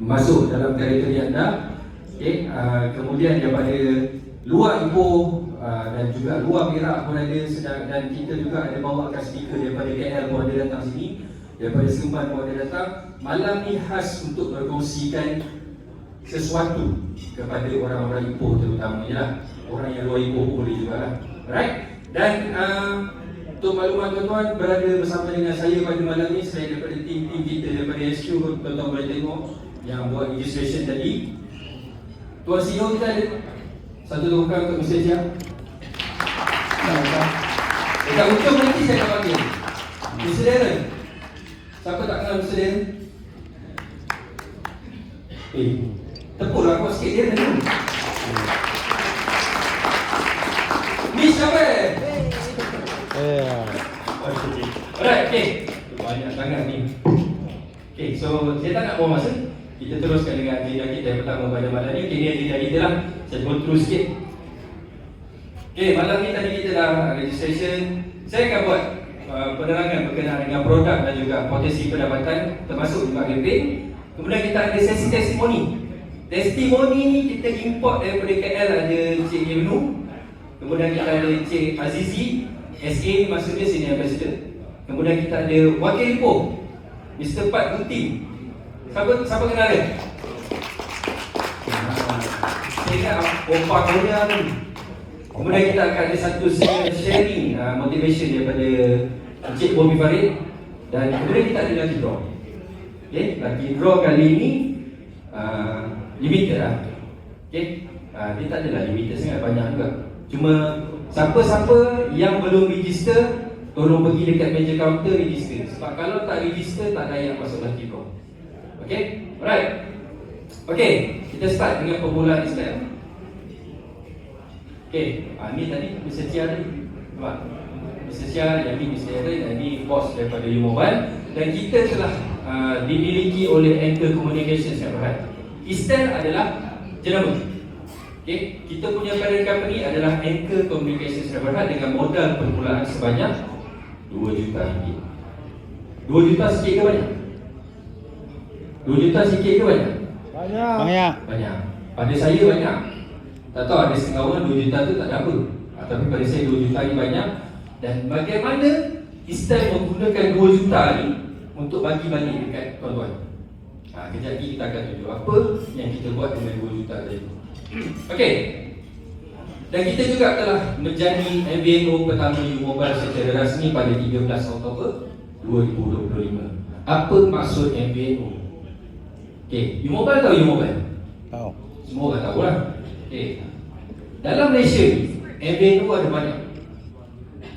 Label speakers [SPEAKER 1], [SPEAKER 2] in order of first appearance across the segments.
[SPEAKER 1] masuk dalam teritori anda. Okay, kemudian daripada luar Ipoh dan juga luar Perak pun ada, dan kita juga ada bawakan speaker daripada KL pun ada datang sini, daripada Seremban pun ada datang. Malam ni khas untuk berkongsikan sesuatu kepada orang-orang Ipoh terutamanya lah. Orang yang luar Ipoh boleh juga lah. Right? Dan untuk maklumat tuan-tuan, berada bersama dengan saya pada malam ni, saya daripada tim kita daripada HQ, tuan-tuan boleh tengok yang buat registration tadi. Tuan CEO kita ada satu tukang untuk Mr. Chia. Dekat ujung nanti saya akan panggil Mr. Darren. Siapa tak kenal Mr. Darren? Tepuklah aku sikit Darren ni. Miss siapa? Alright, okay. Banyak sangat ni. Okay, so saya tak nak buang masa. Kita teruskan dengan agenda kita yang pertama pada malam ni. Okay, ni agenda kita lah. Saya go through sikit. Okay, malam ni tadi kita dah registration. Saya akan buat penerangan berkenaan dengan produk dan juga potensi pendapatan, termasuk juga campaign. Kemudian kita ada sesi testimoni. Testimoni ni kita import daripada KL, ada Cik Ibnu. Kemudian kita ada Cik Azizi, SA ni maksudnya Senior Ambassador. Kemudian kita ada Wakil Ipoh, Mr. Pat Gunting. Siapa kenal dia? Saya ingat Opa Korea ni. Kemudian kita akan ada satu sharing motivation daripada Encik Bobby Farid. Dan kemudian kita ada lucky draw. Okay, lucky draw kali ini limited lah. Okay, dia tak adalah limited sangat, banyak juga. Cuma siapa-siapa yang belum register, tolong pergi dekat meja kaunter register. Sebab kalau tak register, tak layak masuk lucky draw. Okay, alright. Okay, kita start dengan permulaan Islam. Okay, ni tadi Mr. Chia ni, nampak? Mr. Chia, yang ni Mr. Aaron, dan ni bos daripada U-Mobile. Dan kita telah dimiliki oleh Anchor Communications yang berhad. Istel adalah jenama. Okay, kita punya parent company adalah Anchor Communications yang berhad dengan modal permulaan sebanyak RM2 juta. 2 juta sikit ke banyak? 2 juta sikit ke banyak?
[SPEAKER 2] Banyak.
[SPEAKER 1] Pada saya banyak. Tak tahu ada setengah orang 2 juta tu tak ada apa. Tapi pada saya 2 juta ni banyak. Dan bagaimana Istel menggunakan 2 juta ni untuk bagi balik dekat tuan-tuan. Kejap lagi kita akan tunjuk apa yang kita buat dengan 2 juta tadi. Okey. Dan kita juga telah menjadi MVNO pertama U-Mobile secara rasmi pada 13 Oktober 2025. Apa maksud MVNO? Okay, U-Mobile tahu U-Mobile?
[SPEAKER 2] Tahu.
[SPEAKER 1] Semua orang tahu lah. Okay. Dalam Malaysia ni, MVNO ada banyak.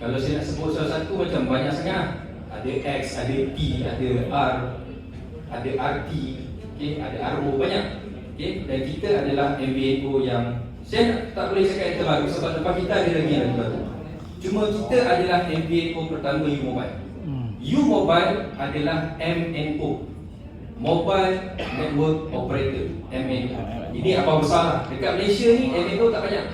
[SPEAKER 1] Kalau saya nak sebut salah satu, macam banyak sangat. Ada X, ada T, ada R, ada RT, okay, ada RO, banyak. Okay. Dan kita adalah MVNO yang saya tak boleh cakap yang terbaru sebab tempat kita ada lagi yang baru. Cuma kita adalah MVNO pertama U-Mobile. U-Mobile adalah MNO, Mobile Network Operator, MNO. Ini apa besar lah. Dekat Malaysia ni MNO tak banyak.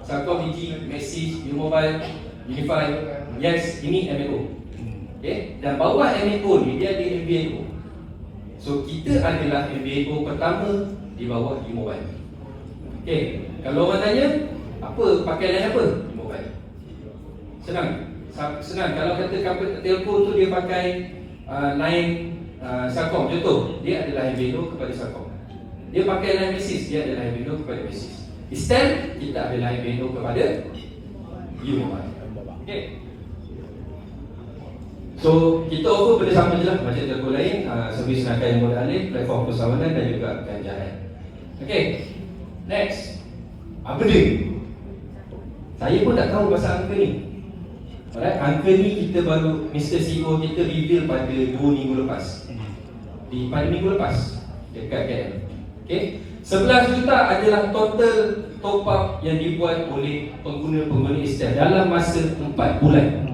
[SPEAKER 1] Celcom, Digi, Maxis, U-Mobile, Unify, Yes, ini MNO. Okay? Dan bawah MNO ni dia ada MVNO. So kita adalah MVNO pertama di bawah U-Mobile. Okay, kalau orang tanya apa pakai line apa? U-Mobile. Senang. Kalau kata company telco tu dia pakai line Celcom, contoh, dia adalah MVNO kepada Celcom. Dia pakai line Maxis, dia adalah MVNO kepada Maxis. Istel, kita adalah MVNO kepada U-Mobile. Okay. So, kita offer benda sama je lah macam telco lain, servis nakal yang mudah alih, platform persawanan dan juga ganjaran. Okay, next. Apa dia? Saya pun tak tahu pasal angka ni. Alright, angka ni kita baru, Mr. CEO kita reveal pada 2 minggu lepas. Pada minggu lepas dekat KL. Okay, 11 juta adalah total top up yang dibuat oleh pengguna-pengguna Istel dalam masa 4 bulan.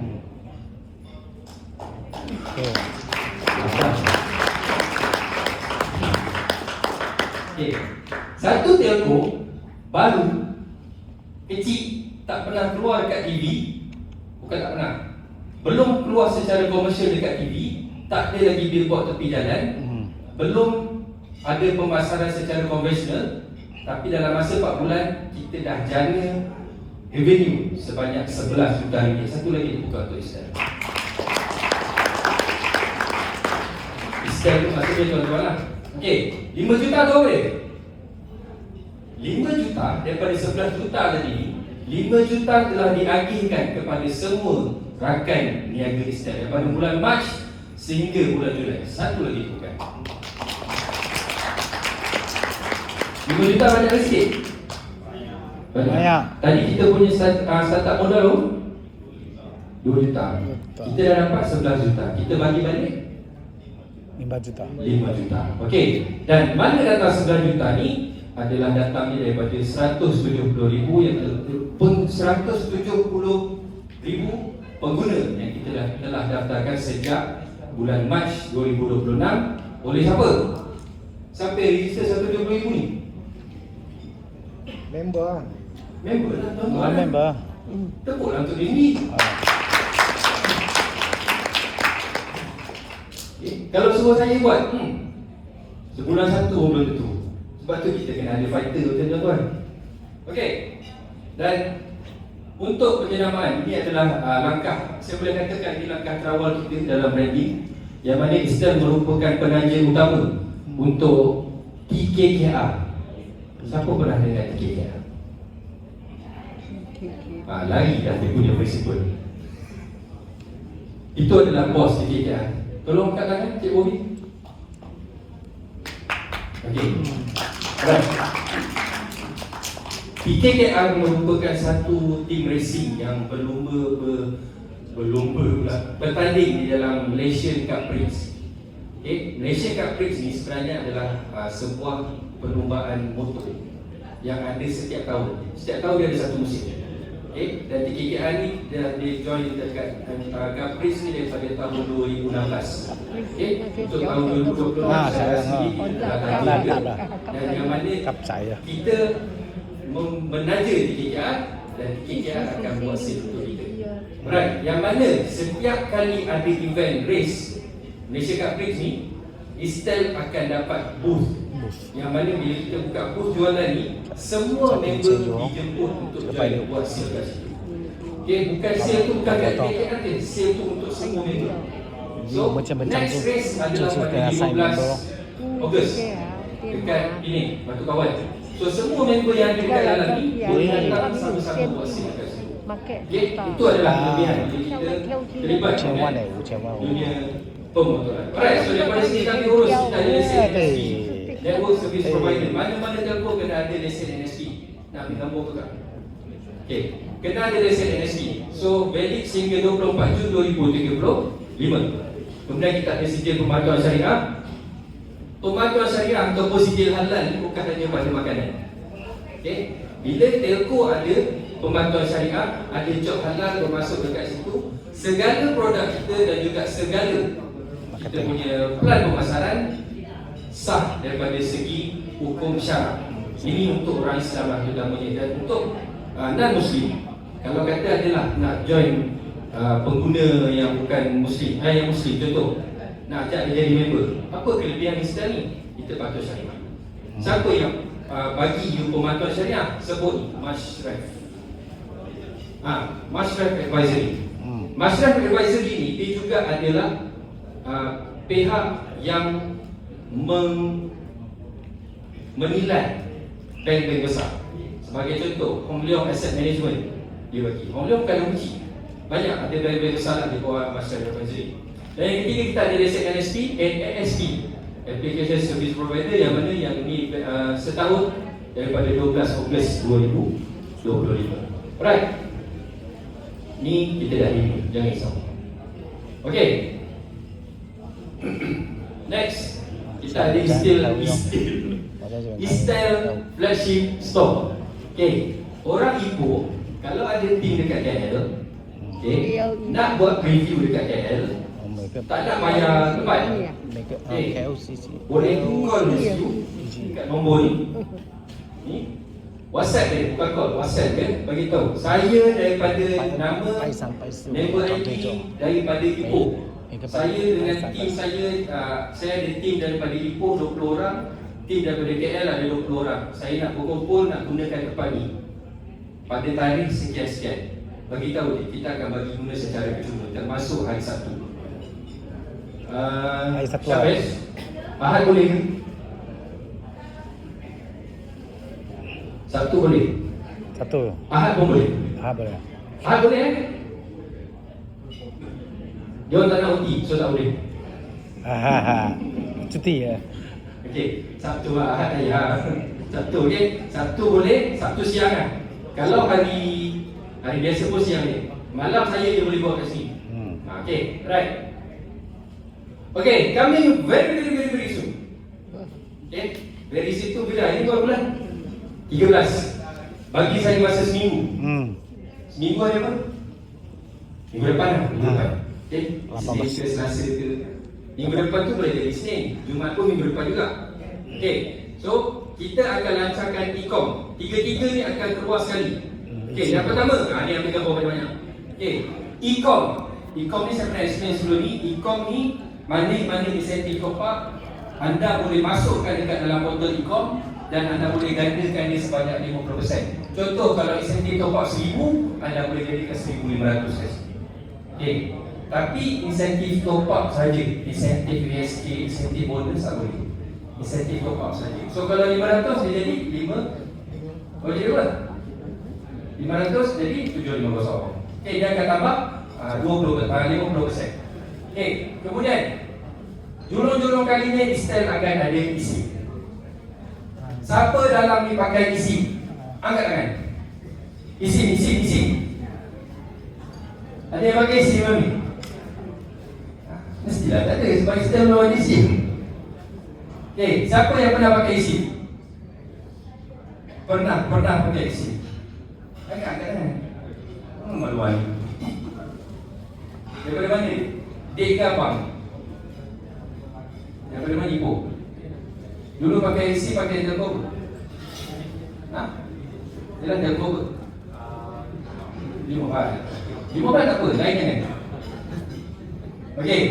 [SPEAKER 1] Okay. Satu telco baru kecil, tak pernah keluar dekat TV. Bukan tak pernah, belum keluar secara komersial dekat TV, tak ada lagi billboard tepi jalan, belum ada pemasaran secara konvensional, tapi dalam masa 4 bulan kita dah jana revenue sebanyak 11 juta ringgit. Satu lagi dibuka untuk Istel. Istel tu maksudnya tuan-tuan lah. Okey, 5 juta tu boleh? 5 juta daripada 11 juta tadi, 5 juta telah diagihkan kepada semua rakan niaga Istel daripada bulan Mac sehingga bulan Julai. Satu lagi bukan. 5 juta banyak sikit?
[SPEAKER 2] Banyak.
[SPEAKER 1] Tadi kita punya startup modal tu 2 juta. Kita dah dapat 11 juta. Kita bagi balik
[SPEAKER 2] 5 juta.
[SPEAKER 1] 5 juta. Okey. Dan mana datang 11 juta ni adalah datangnya daripada 170,000 yang 170,000 pengguna yang kita telah daftarkan sejak bulan Mac 2026 oleh siapa? Siapa yang register 170,000 ni?
[SPEAKER 2] Member.
[SPEAKER 1] Member lah, tuan-tuan.
[SPEAKER 2] Member.
[SPEAKER 1] Tepuklah untuk diri. Kalau suruh saya buat, sebulan satu pun belum tentu. Sebab tu kita kena ada fighter betul tuan-tuan. Okey. Dan untuk penjenamaan, ini adalah langkah, saya boleh katakan ini langkah terawal kita dalam branding, yang mana Istel merupakan penaja utama untuk TKKR. Siapa pernah dengar TKKR? Lari dah dia punya prinsipal. Itu adalah bos TKKR. Tolong angkat tangan Cik Bobby. Okey. Right. TKKR merupakan satu tim racing yang bertanding di dalam Malaysian Cup Prix. Okay. Malaysian Cup Prix ni sebenarnya adalah sebuah perlombaan motor yang ada setiap tahun. Setiap tahun dia ada satu musim. Okay. Dan TKKR ni dia join dekat Cup Prix ni daripada tahun 2016. Okay. Untuk tahun 2020 saya sendiri adalah dan yang mana kita menaja TKKR dan TKKR akan buat sale untuk kita. Right. Yang mana setiap kali ada event race Malaysia Cup Prix ni, Istel akan dapat booth. Yang mana bila kita buka booth jualan ni, semua member dijemput untuk join buat sale kat situ. Okay, bukan sale tu bukan kat TKKR je, sale tu untuk semua member. So, next race adalah pada 15 Ogos dekat ini, Batu Kawan. So, semua member yang ada dekat dalam ni boleh datang sama-sama buat sale kat situ. Okay, itu adalah kelebihan bila kita terlibat dengan dunia pemotoran. Alright, so daripada sini kami urus, kita ada lesen NSP, Network Service Provider. Mana-mana telco kena ada lesen NSP. Nak ambil nombor tu tak? Okay, kena ada lesen NSP. So, valid sehingga 24 Jun 2035. Kemudian kita ada sijil pemantauan syariah. Pemantauan syariah ataupun sijil halal ni bukan hanya pada makanan. Okay, bila telco ada pemantauan syariah, ada job halal bermasuk dekat situ, segala produk kita dan juga segala kita punya plan pemasaran sah daripada segi hukum syarak. Ini untuk orang Islam lah terutamanya. Dan untuk non-Muslim, kalau kata adalah nak join pengguna yang bukan Muslim, yang Muslim contoh, nak ajak dia jadi member, apa kelebihan Islam ni? Kita patuh syariah. Siapa yang bagi you pemantauan syariah? Sebut Mashraf. Mashraf Advisory. Mashraf Advisory ni dia juga adalah pihak yang menilai bank-bank besar. Sebagai contoh, Hong Leong Asset Management dia bagi. Hong Leong bukan uji. Banyak ada bank-bank besar lah di bawah Mashraf Advisory. Dan yang ketiga kita ada lesen NSP and ASP, Application Service Provider, yang mana yang ini setahun daripada 12 Ogos 2025. Alright. Ni kita dah ini, jangan risau. Okay. Next, kita ada Istel Flagship Store. Okay. Orang Ipoh, kalau ada team dekat KL, okay, nak buat preview dekat KL, tak nak bayar tempat. Okay. Boleh call situ dekat nombor ni. WhatsApp dia, bukan call, WhatsApp dia bagi tahu. Saya daripada nama member ID daripada Ipoh. Saya dengan tim saya ada tim daripada Ipoh 20 orang Tim daripada KL ada 20 orang. Saya nak berkumpul, nak gunakan tempat ni pada tarikh sekian-sekian. Bagi tahu dia, kita akan bagi guna secara percuma, termasuk hari Sabtu.
[SPEAKER 2] Hari Sabtu.
[SPEAKER 1] Syabes, Ahad boleh ke? Sabtu boleh?
[SPEAKER 2] Satu.
[SPEAKER 1] Ahad pun boleh?
[SPEAKER 2] Boleh.
[SPEAKER 1] Ahad boleh kan? Dia orang tak nak OT, so tak boleh.
[SPEAKER 2] Cuti ya.
[SPEAKER 1] Okey, Sabtu Ahad ya. Sabtu okey, Sabtu boleh, Sabtu siang kan. Kalau hari biasa pun siang ni. Malam saya dia boleh bawa kat sini. Okey, right. Okey, coming very soon. Okey, very soon tu bila? Ini berapa bulan? 13. Bagi saya masa seminggu. Seminggu ada apa? Minggu depan lah. Minggu depan. Okey, Isnin ke Selasa ke. Minggu depan tu boleh jadi Isnin. Jumaat pun minggu depan juga. Okey, so kita akan lancarkan e-com. Tiga-tiga ni akan keluar sekali. Okey, yang pertama, ni ambil gambar banyak-banyak. Okey, e-com. E-com ni saya pernah explain sebelum ni. E-com ni mana insentif top up anda boleh masukkan dekat dalam portal e-com dan anda boleh gandakan dia sebanyak 50%. Contoh kalau insentif top up 1000, anda boleh jadikan 1500 guys. Okey. Tapi insentif top up saja, insentif VSK, insentif bonus tak boleh. Insentif top up saja. So kalau 500 dia jadi 5. Oh jadi berapa? 500 jadi 750. Okey, dia akan tambah 50%. Okey, kemudian julung-julung kali ni Istel akan ada isi. Siapa dalam ni pakai isi? Angkat tangan. Isi. Ada yang pakai isi mana ni? Mestilah tak ada sebab Istel belum ada isi. Okey, siapa yang pernah pakai isi? Pernah pakai isi. Angkat tangan. Maluan. Daripada mana? Dek ke abang? Daripada mana ibu? Dulu pakai isi pakai telco. Jalan telco ke? 5 baht tak apa, lain kan? Okey.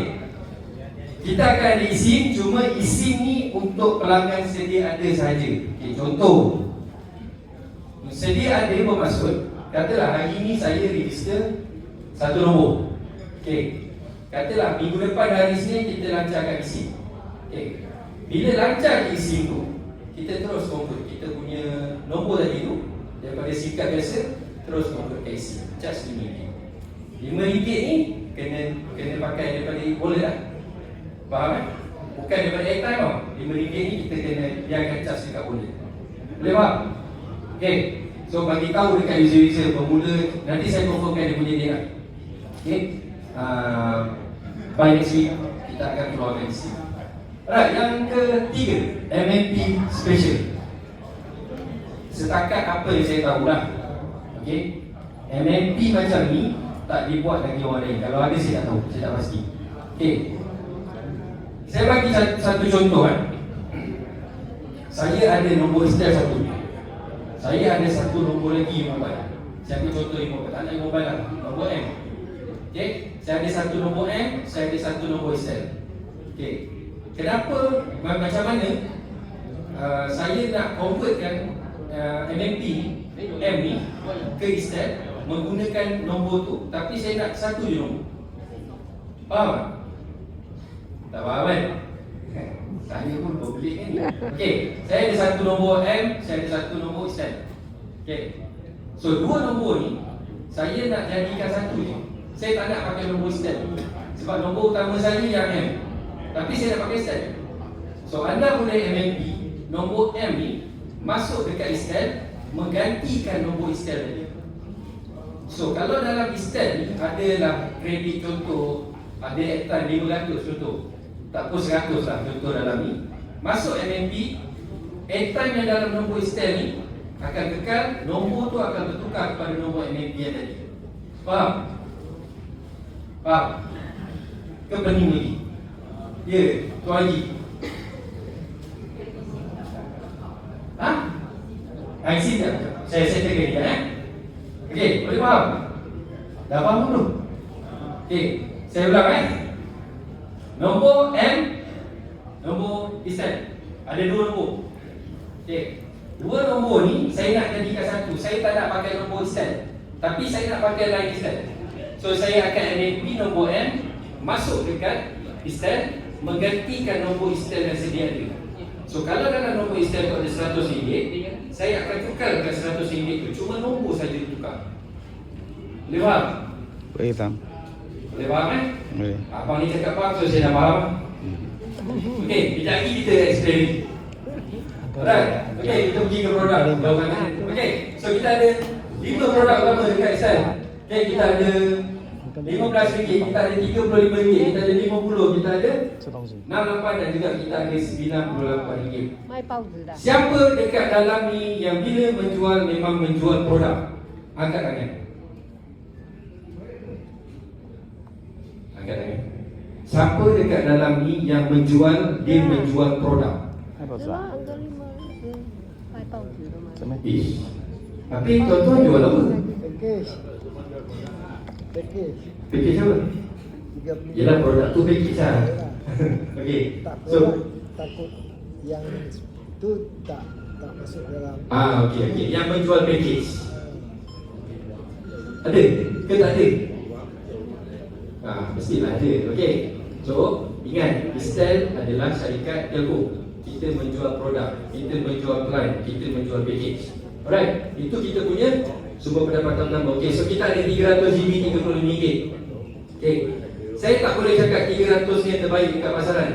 [SPEAKER 1] Kita akan ada isi, cuma isi ni untuk pelanggan sedia ada sahaja. Okey, contoh. Sedia ada bermaksud, katalah hari ni saya register satu nombor. Okey. Katalah minggu depan hari Isnin kita lancarkan isi. Okay. Bila lancar isi tu, kita terus convert kita punya nombor tadi tu daripada sikat biasa terus convert ke isi. Charge RM5. RM5 ni kena pakai daripada wallet lah. Faham kan? Bukan daripada airtime tau. RM5 ni kita kena dia akan charge dekat wallet. Boleh faham? Okay. So bagi tahu dekat user-user pemula, nanti saya confirmkan dia punya dia. Okay. By next week kita akan keluarkan isi. Alright, yang ketiga, MMP Special. Setakat apa yang saya tahu lah. Okay, MMP macam ni tak dibuat lagi orang lain. Kalau ada saya tak tahu, saya tak pasti. Okay, saya bagi satu contoh kan. Saya ada nombor Istel satu. Saya ada satu nombor lagi mobile. Saya ambil contoh yang mobile, tak nak mobile lah, nombor M. Okay, saya ada satu nombor M, saya ada satu nombor Istel. Okay, kenapa, macam mana saya nak convertkan MMP M ni ke Istel menggunakan nombor tu, tapi saya nak satu je nombor. Faham tak? Tak faham kan? Saya pun berbelit kan ni. Okay, saya ada satu nombor M, saya ada satu nombor Istel. Okay, so dua nombor ni saya nak jadikan satu je. Saya tak nak pakai nombor Istel sebab nombor utama saya yang M, tapi saya nak pakai Istel. So anda boleh MMP nombor M ni masuk dekat Istel menggantikan nombor Istel tadi. So kalau dalam Istel ni adalah kredit contoh, ada airtime 500 contoh, tak pun 100 lah contoh dalam ni. Masuk MMP, airtime yang dalam nombor Istel ni akan kekal, nombor tu akan bertukar kepada nombor MMP yang tadi. Faham? Faham? Ke pening lagi? Ya, Tuan Haji. IC tak? Saya cakap ni kan? Okey, boleh faham? Dah faham belum? Okey, saya ulang Nombor M, nombor Istel. Ada dua nombor. Okay. Dua nombor ni saya nak jadikan satu. Saya tak nak pakai nombor instant, tapi saya nak pakai line instant. So saya akan ambil P nombor M, masuk dekat instant, menggantikan nombor instant yang sedia ada. So kalau dalam nombor instant tu ada RM100, saya akan tukar dekat RM100 tu. Cuma nombor saja tukar. Boleh faham?
[SPEAKER 2] Boleh faham.
[SPEAKER 1] Boleh faham kan?
[SPEAKER 2] Boleh.
[SPEAKER 1] Abang ni cakap faham, so saya dah faham. Okey, kejap lagi kita explain. Alright, okey, kita pergi ke produk. Okey, so kita ada 5 produk utama dekat Excel. Okey, kita ada RM15, kita ada RM35, kita ada RM50, kita ada 68 dan juga kita ada RM98.
[SPEAKER 3] 卖报纸的。
[SPEAKER 1] Siapa dekat dalam ni yang bila menjual memang menjual produk? Angkat tangan. Angkat tangan. Siapa dekat dalam ni yang menjual, dia menjual produk?
[SPEAKER 2] Apa
[SPEAKER 3] 对
[SPEAKER 2] sah?
[SPEAKER 3] 啦，很多你们是卖报纸的吗？
[SPEAKER 2] Sama.
[SPEAKER 1] Ish. Tapi tuan-tuan jual apa?
[SPEAKER 4] Package. Package.
[SPEAKER 1] Package apa?
[SPEAKER 4] 30.
[SPEAKER 1] Yelah produk tu package lah. Okey.
[SPEAKER 4] Tak
[SPEAKER 1] So,
[SPEAKER 4] takut yang tu tak masuk dalam.
[SPEAKER 1] okey. Yang menjual package. Ada ke tak ada? Mestilah ada. Okey. So, ingat, Istel adalah syarikat telco. Kita menjual produk, kita menjual client, kita menjual package. Alright, itu kita punya sumber pendapatan utama. Okey, so kita ada 300GB RM35. Okey. Saya tak boleh cakap 300 ni yang terbaik dekat pasaran.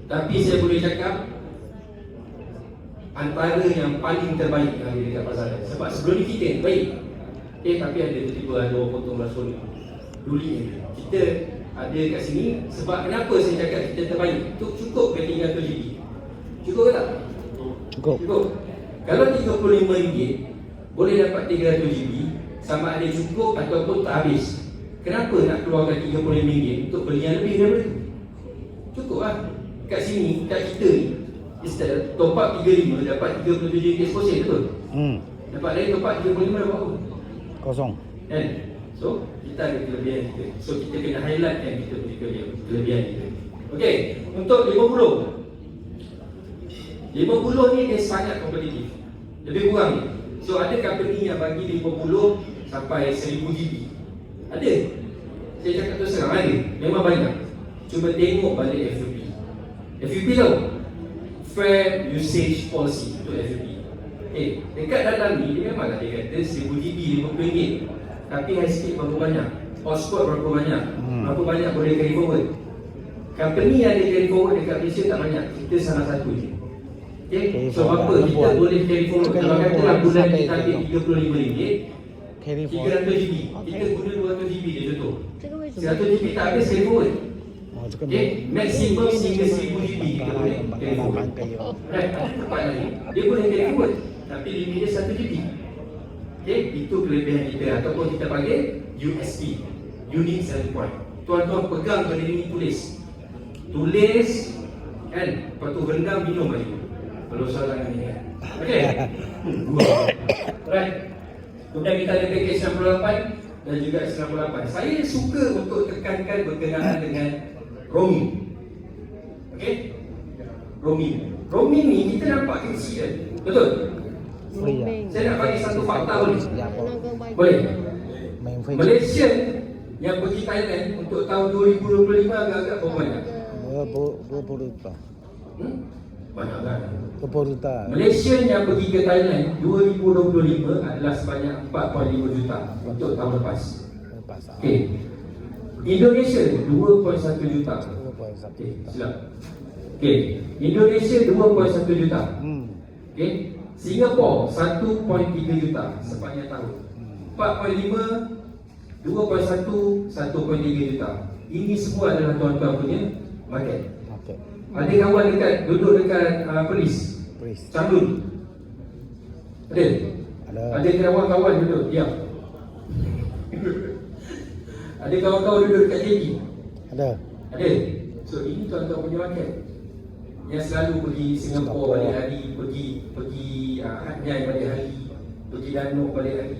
[SPEAKER 1] Tapi saya boleh cakap antara yang paling terbaik yang ada dekat pasaran. Sebab sebelum ni kita yang baik. Tapi ada tiba-tiba ada orang potong $100. Duli kita ada kat sini. Sebab kenapa saya cakap kita terbaik? Itu cukup ke 300GB? Cukup ke tak?
[SPEAKER 2] Cukup.
[SPEAKER 1] Cukup. Kalau RM35 boleh dapat 300GB, sama ada cukup ataupun tak habis. Kenapa nak keluarkan RM35 untuk beli yang lebih daripada itu? Cukup lah. Kat sini, kat kita ni, Istel top up 35 dapat RM37 exposure, betul? Dapat lain top up 35 dapat apa?
[SPEAKER 2] Kosong.
[SPEAKER 1] Kan? So, kita ada kelebihan kita. So, kita kena highlight kan kita punya kelebihan kita. Okey, untuk 50 ni dia sangat kompetitif. Lebih kurang ni. So, ada company yang bagi 50 sampai 1000GB. Ada. Saya cakap terus terang, ada. Memang banyak. Cuba tengok balik FUP. FUP tahu? Fair Usage Policy untuk FUP. Dekat dalam ni, dia memanglah dia kata 1000GB RM50. Tapi high speed berapa banyak? Hotspot berapa banyak? Berapa banyak boleh carry forward? Company yang ada carry forward dekat Malaysia tak banyak. Kita salah satu je. So apa kita boleh carry forward? Kalau katalah bulan kita ambil RM35,
[SPEAKER 2] Carry forward.
[SPEAKER 1] 300GB. Kita guna 200GB je contoh.
[SPEAKER 3] 这个为什么？
[SPEAKER 1] 100GB tak habis carry forward.
[SPEAKER 2] Oh, cukup.
[SPEAKER 1] Maksimum hingga 1000GB kita boleh carry forward. Right, ada tempat lain dia boleh carry forward, tapi limit dia 1GB. Itu kelebihan kita ataupun kita panggil USP, Unique Selling Point. Tuan-tuan pegang benda ni, tulis kan, lepas tu rendam, minum lagi. Kalau soalan ni kan. Okey. Right. Kemudian kita ada package 98 dan juga 98. Saya suka untuk tekankan berkenaan dengan roaming. Okey? Roaming ni kita nampak kecil kan? Betul?
[SPEAKER 2] Free lah.
[SPEAKER 1] Saya nak bagi satu fakta boleh?
[SPEAKER 3] 那个外
[SPEAKER 1] Boleh.
[SPEAKER 2] Main free.
[SPEAKER 1] Malaysia yang pergi Thailand untuk tahun 2025 agak-agak berapa banyak?
[SPEAKER 2] 20 juta.
[SPEAKER 1] Banyak kan?
[SPEAKER 2] 20 juta.
[SPEAKER 1] Malaysia yang pergi ke Thailand 2025 adalah sebanyak 4.5 juta untuk tahun lepas.
[SPEAKER 2] Lepas.
[SPEAKER 1] Okey. Indonesia 2.1 juta.
[SPEAKER 2] 2.1
[SPEAKER 1] Okey,
[SPEAKER 2] juta.
[SPEAKER 1] silap. Okey, Indonesia 2.1 juta. Okey. Singapura 1.3 juta sepanjang tahun. 4.5, 2.1, 1.3 juta. Ini semua adalah tuan-tuan punya market.
[SPEAKER 2] Okay.
[SPEAKER 1] Ada kawan duduk dekat polis
[SPEAKER 2] Please.
[SPEAKER 1] Cangdul. Ada?
[SPEAKER 2] Ada.
[SPEAKER 1] Ada kawan-kawan duduk diam. Ada kawan-kawan duduk dekat JB.
[SPEAKER 2] Ada.
[SPEAKER 1] Ada. So ini tuan-tuan punya market. Yang selalu pergi Singapura balik hari, pergi Hatnyai balik hari, pergi Danau balik hari.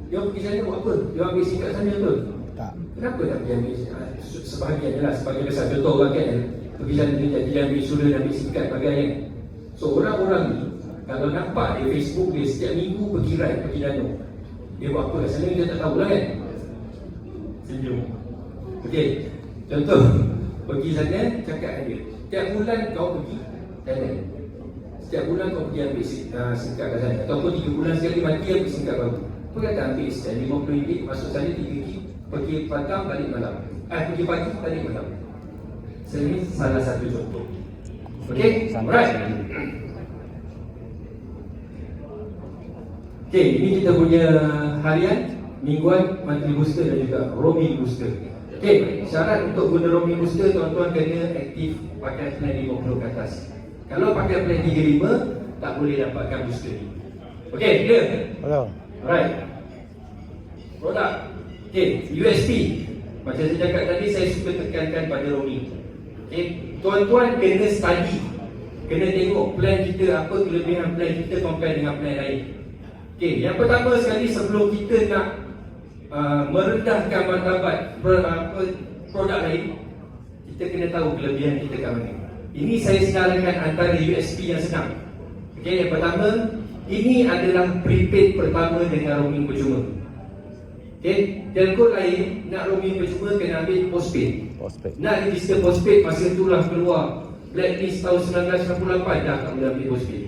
[SPEAKER 1] Dia pergi sana buat apa? Dia ambil sikat sana betul?
[SPEAKER 2] Tak.
[SPEAKER 1] Kenapa tak pergi ambil sebahagian je lah, sebahagian besar. Contoh orang kan pergi sana dia ambil surat, ambil sikat bagai kan. So orang-orang ni Kalau nampak dia Facebook dia setiap minggu pergi ride, pergi danau, dia buat apa kat sana kita tak tahu lah kan. Senyum. Okey, contoh pergi sana cakap dengan dia, setiap bulan kau pergi Thailand, setiap bulan kau pergi ambil singkat kat sana, ataupun 3 bulan sekali mati ambil singkat baru. Apa kata ambil sekian RM50 masuk sana 3 gig, pergi petang balik malam, pergi pagi balik malam. So ini salah satu contoh. Okey, alright. Okey, ini kita punya harian, mingguan, monthly booster dan juga roaming booster. Okey, syarat untuk guna roaming booster, tuan-tuan kena aktif pakai plan 50 ke atas. Kalau pakai plan 35, tak boleh dapatkan booster ni. Okey, clear?
[SPEAKER 2] Betul.
[SPEAKER 1] Alright. Produk. Okey, USP. Macam saya cakap tadi, saya suka tekankan pada roaming. Okey, tuan-tuan kena study, kena tengok plan kita, apa kelebihan plan kita compare dengan plan lain. Okey, yang pertama sekali sebelum kita nak merendahkan martabat produk lain, kita kena tahu kelebihan kita kat mana. Ini saya senaraikan antara USP yang senang. Okey, yang pertama, ini adalah prepaid pertama dengan roaming percuma. Okey, telco lain nak roaming percuma kena ambil postpaid.
[SPEAKER 2] Postpaid.
[SPEAKER 1] Nak register postpaid masa itulah keluar blacklist tahun 1998 dah tak boleh ambil postpaid.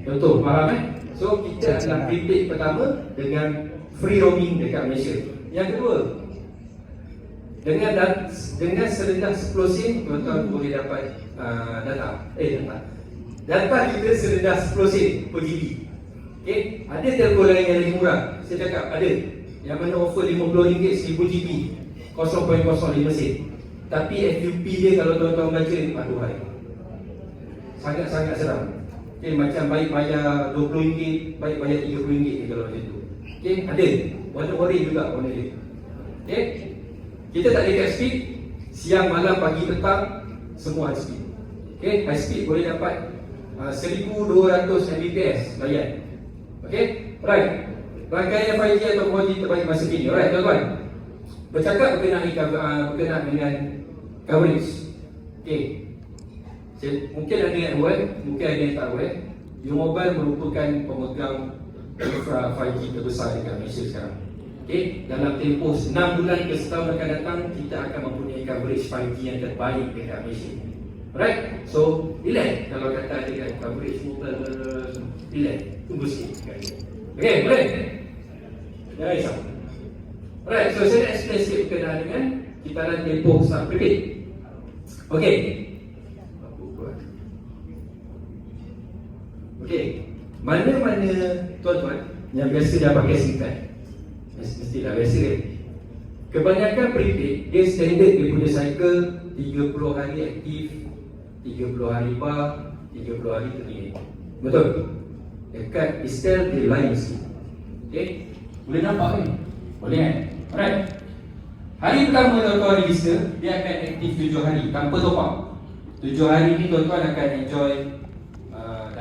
[SPEAKER 1] Contoh, faham eh? So kita adalah prepaid pertama dengan free roaming dekat Malaysia. Yang kedua, dengan serendah 10 sen, tuan-tuan boleh dapat data kita serendah 10 sen per GB. Okay? Ada telco lain yang lagi murah. Saya cakap ada yang mana offer RM50 1000 GB 0.05 sen. Tapi FUP dia kalau tuan-tuan baca, aduhai, sangat-sangat seram. Okay, macam baik bayar RM20, baik bayar RM30 kalau macam tu. Okay, ada warna orange juga warna dia. Okay, kita tak ada cat speed, siang, malam, pagi, petang, semua high speed. Okay, high speed boleh dapat 1200 Mbps layan. Okay, right. Rangkaian 5G atau 4G terbaik masa kini. Alright tuan-tuan, bercakap berkenaan dengan coverage. Okay, mungkin ada yang aware, mungkin ada yang tak aware, U-Mobile merupakan pemegang infra 5G terbesar dekat Malaysia sekarang. Okay, dalam tempoh 6 bulan ke setahun akan datang, kita akan mempunyai coverage 5G yang terbaik dekat Malaysia. Alright, so relax kalau kata ada kan coverage mobile, relax, tunggu sikit. Okay, boleh? Jangan risau. Alright, so saya nak explain sikit berkenaan dengan kitaran tempoh start prepaid. Okay. Okey, mana-mana tuan-tuan yang biasa dah pakai SIM-card, mestilah biasa kan. Kebanyakan prepaid, dia standard dia punya cycle 30 hari aktif, 30 hari bar, 30 hari terminate. Betul? Dekat Istel dia lain sikit. Okey, boleh nampak kan? Boleh kan? Alright. Hari pertama tuan-tuan register, dia akan aktif 7 hari tanpa top up. 7 hari ni tuan-tuan akan enjoy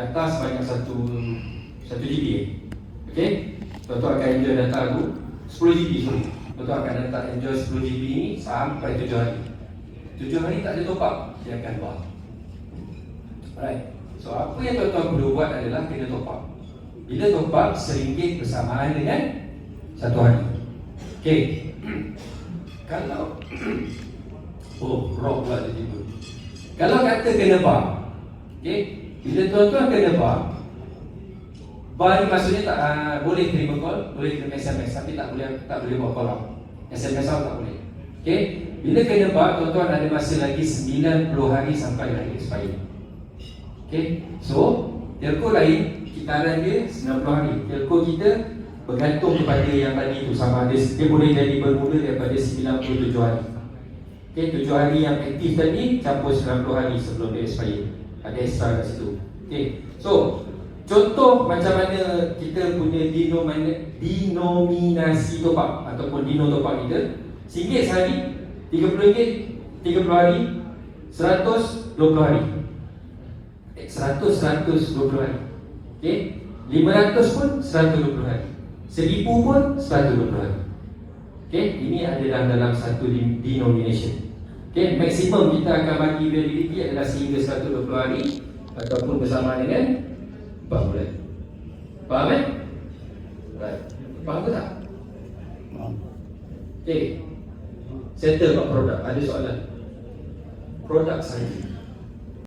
[SPEAKER 1] data sebanyak 1 GB. Okey, tuan-tuan akan enjoy data tu 10 GB. Tuan-tuan akan enjoy 10 GB ni sampai 7 hari. 7 hari tak ada top up, dia akan buat. Alright. So apa yang tuan-tuan perlu buat adalah kena top up. Bila top up RM1 bersamaan dengan 1 hari. Okey. Kalau rock pula tiba-tiba. Kalau kata kena bar, okey, bila tuan-tuan kena bar ni maksudnya tak boleh terima call, boleh terima SMS, tapi tak boleh buat call out. SMS out tak boleh. Okey, bila kena bar, tuan-tuan ada masa lagi 90 hari sampai hari expiry. Okey, so telco lain kitaran dia 90 hari. Telco kita bergantung kepada yang tadi tu, sama ada dia boleh jadi bermula daripada 97 hari. Okey, 7 hari yang aktif tadi campur 90 hari sebelum dia expire. Ada extra kat situ. Okey, so contoh macam mana kita punya denominasi top up ataupun dino top up kita, RM1 sehari, RM30, 30 hari, 100, 20 hari. 100, 120 hari. Okey, 500 pun 120 hari. 1000 pun 120 hari. Okey, ini adalah dalam satu denomination. Okey, maksimum kita akan bagi validity adalah sehingga 120 hari ataupun bersama dengan 4 bulan. Faham eh? Right. Faham ke tak? Okay. Settle kat produk. Ada soalan? Produk saja.